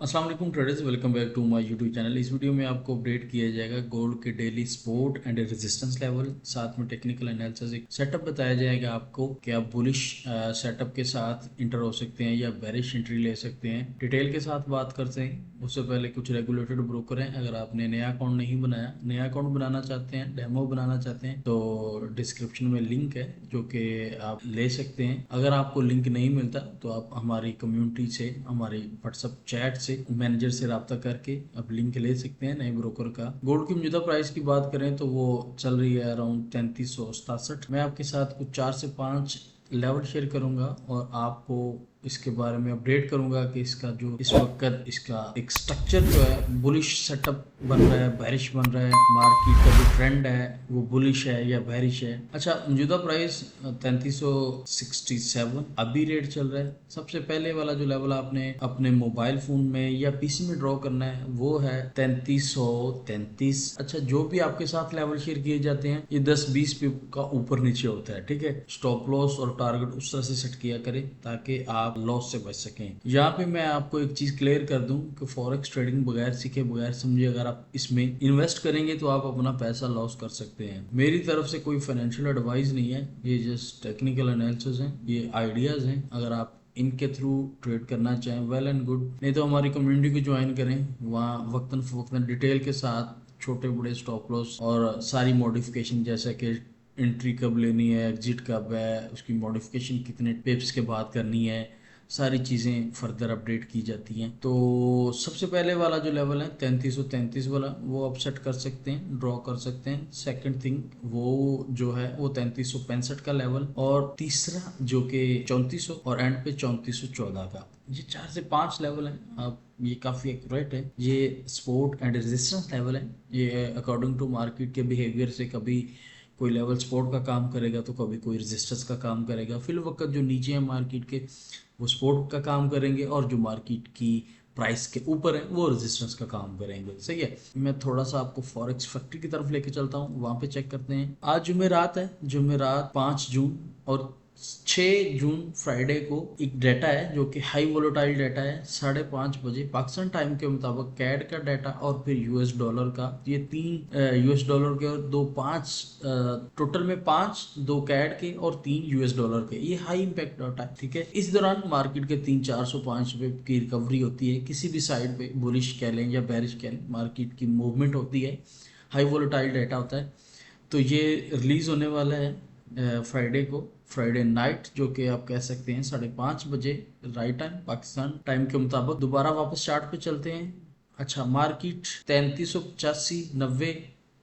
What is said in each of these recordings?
अस्सलाम वालेकुम traders, welcome back to my YouTube channel. इस वीडियो में आपको अपडेट किया जाएगा गोल्ड के daily support and resistance level, साथ में टेक्निकल एनालिसिस, एक सेटअप बताया जाएगा आपको कि आप बुलिश सेटअप के साथ इंटर हो सकते हैं या बेरिश एंट्री ले सकते हैं। डिटेल के साथ बात करते हैं उससे पहले कुछ रेगुलेटेड ब्रोकर हैं। अगर आपने नया अकाउंट नहीं बनाया, नया अकाउंट बनाना चाहते हैं, डेमो बनाना चाहते हैं, तो डिस्क्रिप्शन में लिंक है जो कि आप ले सकते हैं। अगर आपको लिंक नहीं मिलता तो आप हमारी कम्युनिटी से, हमारी व्हाट्सएप चैट से, मैनेजर से रब्ता करके आप लिंक ले सकते हैं नए ब्रोकर का। गोल्ड की मौजूदा प्राइस की बात करें तो वो चल रही है अराउंड 3367। मैं आपके साथ कुछ 4 से 5 लेवल शेयर करूंगा और आपको इसके बारे में अपडेट करूंगा कि इसका जो इस वक्त इसका एक स्ट्रक्चर जो है, बुलिश सेटअप बन रहा है, बेरिश बन रहा है, मार्केट का जो ट्रेंड है वो बुलिश है या बेरिश है। अच्छा, मौजूदा प्राइस 3367 अभी रेट चल रहा है। सबसे पहले वाला जो लेवल आपने अपने मोबाइल फोन में या पीसी में ड्रॉ करना है वो है 3333। अच्छा, जो भी आपके साथ लेवल शेयर किए जाते हैं ये 10-20 पिप का ऊपर नीचे होता है, ठीक है। स्टॉप लॉस और टारगेट उस तरह से सेट किया करें ताकि आप लॉस से बच सकें। यहाँ पे मैं आपको एक चीज क्लियर कर दूं कि फॉरेक्स ट्रेडिंग बगैर सीखे, बगैर समझे अगर आप इसमें इन्वेस्ट करेंगे तो आप अपना पैसा लॉस कर सकते हैं। मेरी तरफ से कोई फाइनेंशियल एडवाइस नहीं है, ये जस्ट टेक्निकल एनालिसिस है, ये आइडियाज हैं। अगर आप इनके थ्रू ट्रेड करना चाहें वेल एंड गुड, नहीं तो हमारी कम्युनिटी को ज्वाइन करें। वहाँ वक्तन फवक्तन डिटेल के साथ छोटे बड़े स्टॉप लॉस और सारी मॉडिफिकेशन, जैसा कि एंट्री कब लेनी है, एग्जिट कब है, उसकी मॉडिफिकेशन कितने पिप्स के बाद करनी है, सारी चीज़ें फर्दर अपडेट की जाती हैं। तो सबसे पहले वाला जो लेवल है 3333 वाला, वो आप सेट कर सकते हैं, ड्रॉ कर सकते हैं। सेकंड थिंग वो जो है वो 3365 का लेवल, और तीसरा जो कि 3400 और एंड पे 3414 का। ये 4 से 5 लेवल है। आप ये काफ़ी एक्यूरेट है। ये सपोर्ट एंड रेजिस्टेंस लेवल है। ये अकॉर्डिंग टू मार्केट के बिहेवियर से कभी कोई लेवल सपोर्ट का काम करेगा तो कभी कोई रेजिस्टेंस का काम करेगा। फिल वक्त जो नीचे है मार्केट के वो सपोर्ट का काम करेंगे, और जो मार्केट की प्राइस के ऊपर है वो रेजिस्टेंस का काम करेंगे। सही है। मैं थोड़ा सा आपको फॉरेक्स फैक्ट्री की तरफ लेके चलता हूँ, वहां पे चेक करते हैं। आज जुमेरात है, जुमेरात 5 जून, और 6 जून फ्राइडे को एक डाटा है जो कि हाई वोलेटाइल डाटा है। 5:30 बजे पाकिस्तान टाइम के मुताबिक कैड का डाटा और फिर यूएस डॉलर का। ये 3 यूएस डॉलर के और 2 5 टोटल में 5, 2 कैड के और 3 यूएस डॉलर के। ये हाई इम्पैक्ट डाटा है, ठीक है। इस दौरान मार्केट के 300-400 की रिकवरी होती है। किसी भी साइड पे बुलिश कह लें या बेरिश कह लें, मार्केट की मूवमेंट होती है। हाई वोलेटाइल डाटा होता है। तो ये रिलीज होने वाला है फ्राइडे को, फ्राइडे नाइट, जो कि आप कह सकते हैं 5:30 बजे राइट टाइम पाकिस्तान टाइम के मुताबिक। दोबारा वापस चार्ट पे चलते हैं। अच्छा, मार्केट 3385-90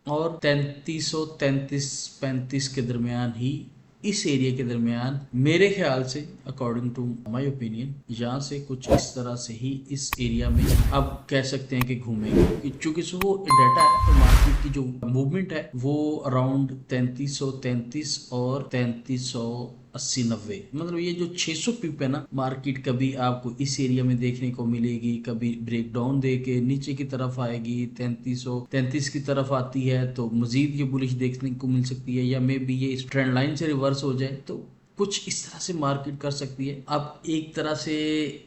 और 3333-35 के दरमियान ही, इस एरिया के दरमियान मेरे ख्याल से, अकॉर्डिंग टू माय ओपिनियन, यहाँ से कुछ इस तरह से ही इस एरिया में आप कह सकते हैं कि घूमेंगे। चूंकि वो डाटा है तो मार्केट की जो मूवमेंट है वो अराउंड 3333 और 3380-90, मतलब ये जो 600 पिप है ना, मार्केट कभी आपको इस एरिया में देखने को मिलेगी, कभी ब्रेक डाउन दे के नीचे की तरफ आएगी, 3333 की तरफ आती है तो मजीद ये बुलिश देखने को मिल सकती है, या मे बी ये इस ट्रेंड लाइन से रिवर्स हो जाए तो कुछ इस तरह से मार्केट कर सकती है। अब एक तरह से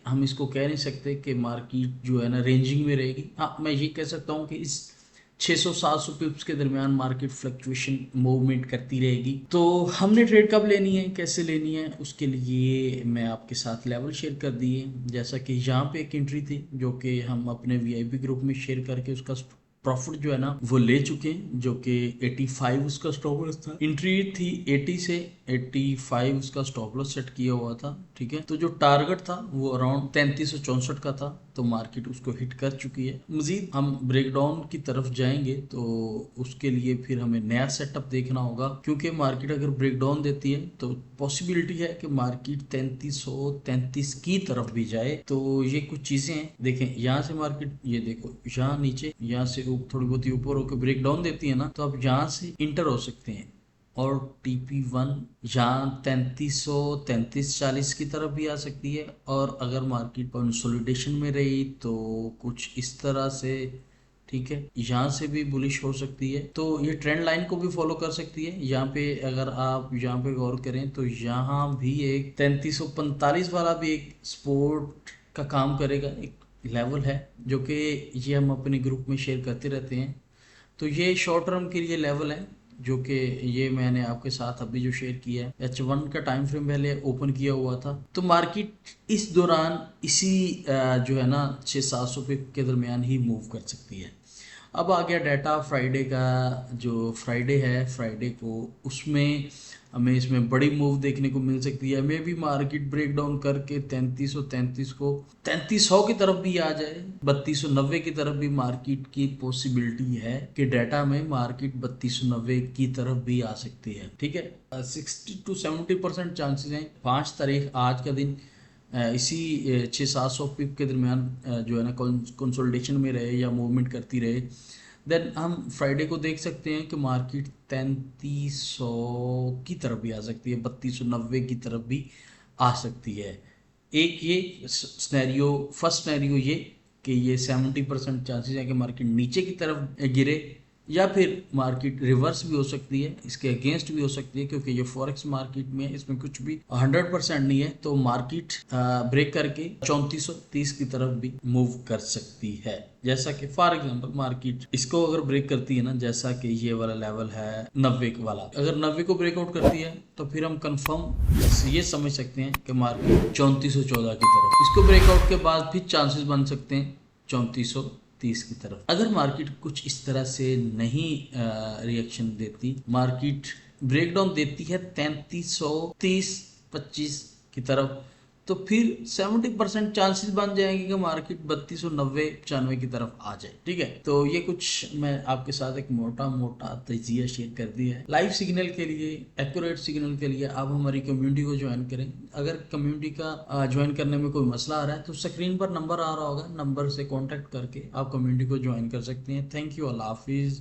हम इसको कह नहीं सकते कि मार्केट जो है ना रेंजिंग में रहेगी। हाँ, मैं ये कह सकता हूँ कि इस 600-700 पिप्स के दरमियान मार्केट फ्लक्चुएशन मूवमेंट करती रहेगी। तो हमने ट्रेड कब लेनी है, कैसे लेनी है, उसके लिए मैं आपके साथ लेवल शेयर कर दिए। जैसा कि यहाँ पे एक एंट्री थी जो कि हम अपने वीआईपी ग्रुप में शेयर करके उसका प्रॉफिट जो है ना वो ले चुके हैं, जो कि 85 उसका स्टॉप लॉस था। एंट्री थी 80 से 85 उसका स्टॉप लॉस सेट किया हुआ था, ठीक है। तो जो टारगेट था वो अराउंड 3364 का था, तो मार्केट उसको हिट कर चुकी है। मजीद हम ब्रेकडाउन की तरफ जाएंगे तो उसके लिए फिर हमें नया सेटअप देखना होगा, क्योंकि मार्केट अगर ब्रेकडाउन देती है तो पॉसिबिलिटी है कि मार्केट 3333 की तरफ भी जाए। तो ये कुछ चीजें हैं। देखें यहाँ से मार्केट, ये देखो यहाँ नीचे, यहाँ से थोड़ी बहुत ऊपर होकर ब्रेक डाउन देती है ना, तो आप यहाँ से इंटर हो सकते हैं। और TP1 यहाँ 3340 की तरफ भी आ सकती है। और अगर मार्केट कंसोलिडेशन में रही तो कुछ इस तरह से, ठीक है, यहाँ से भी बुलिश हो सकती है। तो ये ट्रेंड लाइन को भी फॉलो कर सकती है। यहाँ पे अगर आप यहाँ पे गौर करें तो यहाँ भी एक 3345 वाला भी एक सपोर्ट का काम करेगा, एक लेवल है जो कि ये हम अपने ग्रुप में शेयर करते रहते हैं। तो ये शॉर्ट टर्म के लिए लेवल है जो कि ये मैंने आपके साथ अभी जो शेयर किया है, H1 का टाइम फ्रेम पहले ओपन किया हुआ था। तो मार्केट इस दौरान इसी जो है ना 600-700 पिप के दरमियान ही मूव कर सकती है। अब आ गया डाटा फ्राइडे का। जो फ्राइडे है, फ्राइडे को उसमें हमें इसमें बड़ी मूव देखने को मिल सकती है। मे भी मार्केट ब्रेक डाउन करके 3333 को 3300 की तरफ भी आ जाए, 3290 की तरफ भी मार्केट की पॉसिबिलिटी है कि डाटा में मार्केट 3290 की तरफ भी आ सकती है। ठीक है, 60-70% चांसेस हैं। 5 तारीख आज का दिन इसी 600-700 पिप के दरमियान जो है ना कंसोलिडेशन में रहे या मूवमेंट करती रहे, देन हम फ्राइडे को देख सकते हैं कि मार्केट 3300 की तरफ भी आ सकती है, 3290 की तरफ भी आ सकती है। एक ये स्नैरियो, फर्स्ट स्नैरियो ये कि ये 70% चांसेस है कि मार्केट नीचे की तरफ गिरे, या फिर मार्केट रिवर्स भी हो सकती है, इसके अगेंस्ट भी हो सकती है, क्योंकि ये फॉरेक्स मार्केट में है, इसमें कुछ भी 100% नहीं है। तो मार्केट ब्रेक करके 3430 की तरफ भी मूव कर सकती है। जैसा कि फॉर एग्जांपल मार्केट इसको अगर ब्रेक करती है ना, जैसा कि ये वाला लेवल है 90 वाला, अगर 90 को ब्रेकआउट करती है तो फिर हम कंफर्म ये समझ सकते हैं कि मार्केट 3414 की तरफ, इसको ब्रेकआउट के बाद भी चांसेस बन सकते हैं 3430 की तरफ। अगर मार्केट कुछ इस तरह से नहीं रिएक्शन देती, मार्केट ब्रेकडाउन देती है 3330-25 की तरफ, तो फिर 70% चांसेस बन जाएंगे कि मार्केट 3290-95 की तरफ आ जाए। ठीक है, तो ये कुछ मैं आपके साथ एक मोटा मोटा तजिया शेयर कर दिया है। लाइव सिग्नल के लिए, एक्यूरेट सिग्नल के लिए आप हमारी कम्युनिटी को ज्वाइन करें। अगर कम्युनिटी का ज्वाइन करने में कोई मसला आ रहा है तो स्क्रीन पर नंबर आ रहा होगा, नंबर से कॉन्टेक्ट करके आप कम्युनिटी को ज्वाइन कर सकते हैं। Thank you, Allah Hafiz.